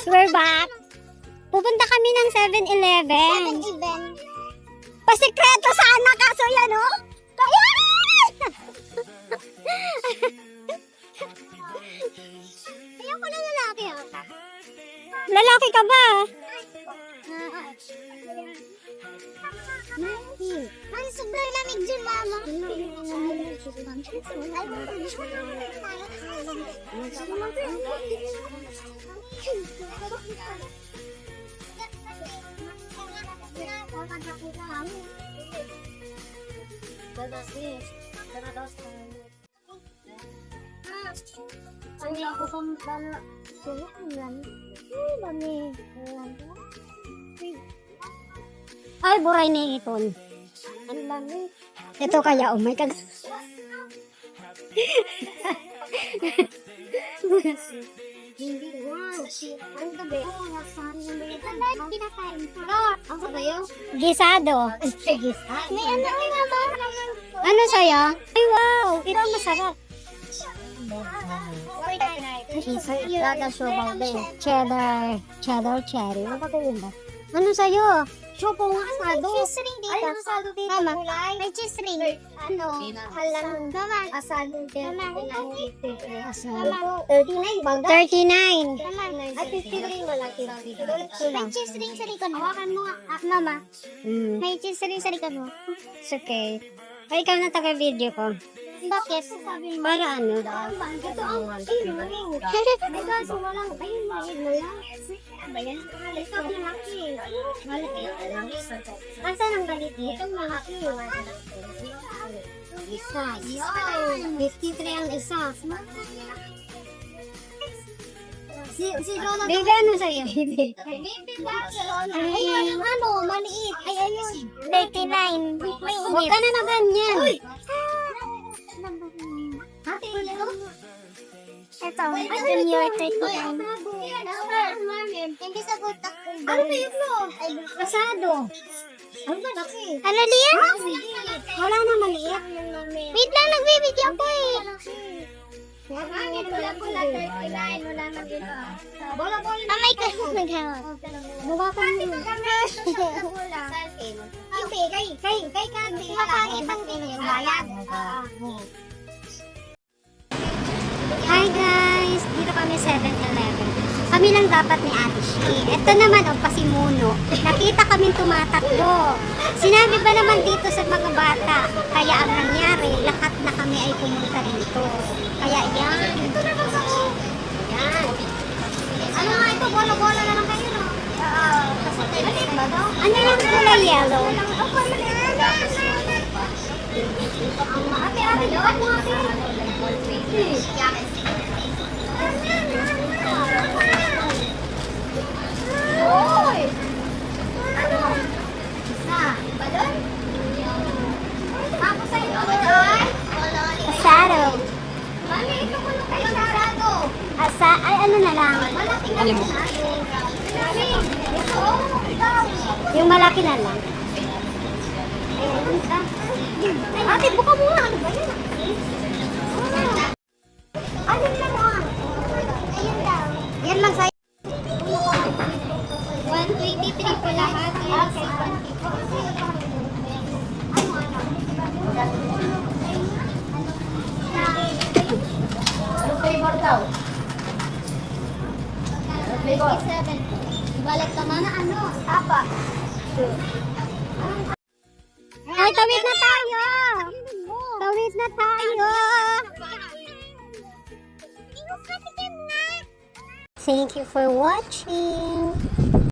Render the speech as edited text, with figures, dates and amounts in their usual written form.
we're back. Pupunta kami ng 7-Eleven. Pasikreto sana kaso yan, oh. Kaya! Ayoko na lalaki, oh. Lalaki ka ba? Ang sobrang lamig dyan, mama. Ay, buray ni ipon. Ang lamig. Ito kaya, oh my God. Hindi lang. Ang gabi. Ako ba yun? Gisado. May ano naman. Ano sa'yo? Ay, wow. Ito masarap. Cheddar cherry. Ano ba yun ba? Ano sa'yo? Chopo nga asado. May cheese ring dito. Ay, asado dito. Mama, may cheese ring. Ano? Halang. Mama. Asado dito. Mama. Asado. 39 ba? 39. At 50 ring malaki. May cheese ring sa likod mo. Hawakan mo nga. Mama. May cheese ring sa likod mo. It's okay. Ay, ikaw na taga-video ko. Bakit? Para ano? Ito ang ring. Kaso walang, ayun, mahid mo lang. Ayan. Ito ang malaki. Asa ng baliti? Itong malaki. Isa. 53 ang isa. Si Lola. Baby, ano sa'yo? Baby ba? Ay, ano, maliit. Ay, ayun. 39. Huwag ka na na ganyan. Ate, ito? Ito, junior 39. Hindi sa buta. Ano ba yun mo? Asado. Ano ba laki? Ano liyan? Wala na maliit. Wait lang, nagbibigyan ko eh. Wala na dito. Amay ka naghawa. Buka ka mo. Kay Kandi. Makakit ang bayad. Hi guys! Dito kami 7-Eleven. Kami lang dapat ni Ate Shi. Ito naman ang pasimuno. Nakita kami tumatakbo. Sinabi ba naman dito sa mga bata? Kaya ang nangyari, lahat na kami ay pumunta dito. Kaya yan. Ito na ba ako? Yan. Ano nga ito? Bola-bola na lang kayo, no? Ano yung kulay yellow? Ate, doon mo ate. Oy! Ano? Isa. Ba doon? Tapos sa'yo ay? Asado. Mami, ito ko na kayo asado. Ay, ano na lang? Alam mo. Yung malaki na lang. Ate, buka muna. Ano ba yun? Ayun lang ah. Ayun daw. Yan lang sa'yo. 123 po lahat. Okay. Ano flavor daw? Flavor? 27. Balik ka na ano? Apa? Ay, tawid na tayo! Tawid na tayo! Thank you for watching.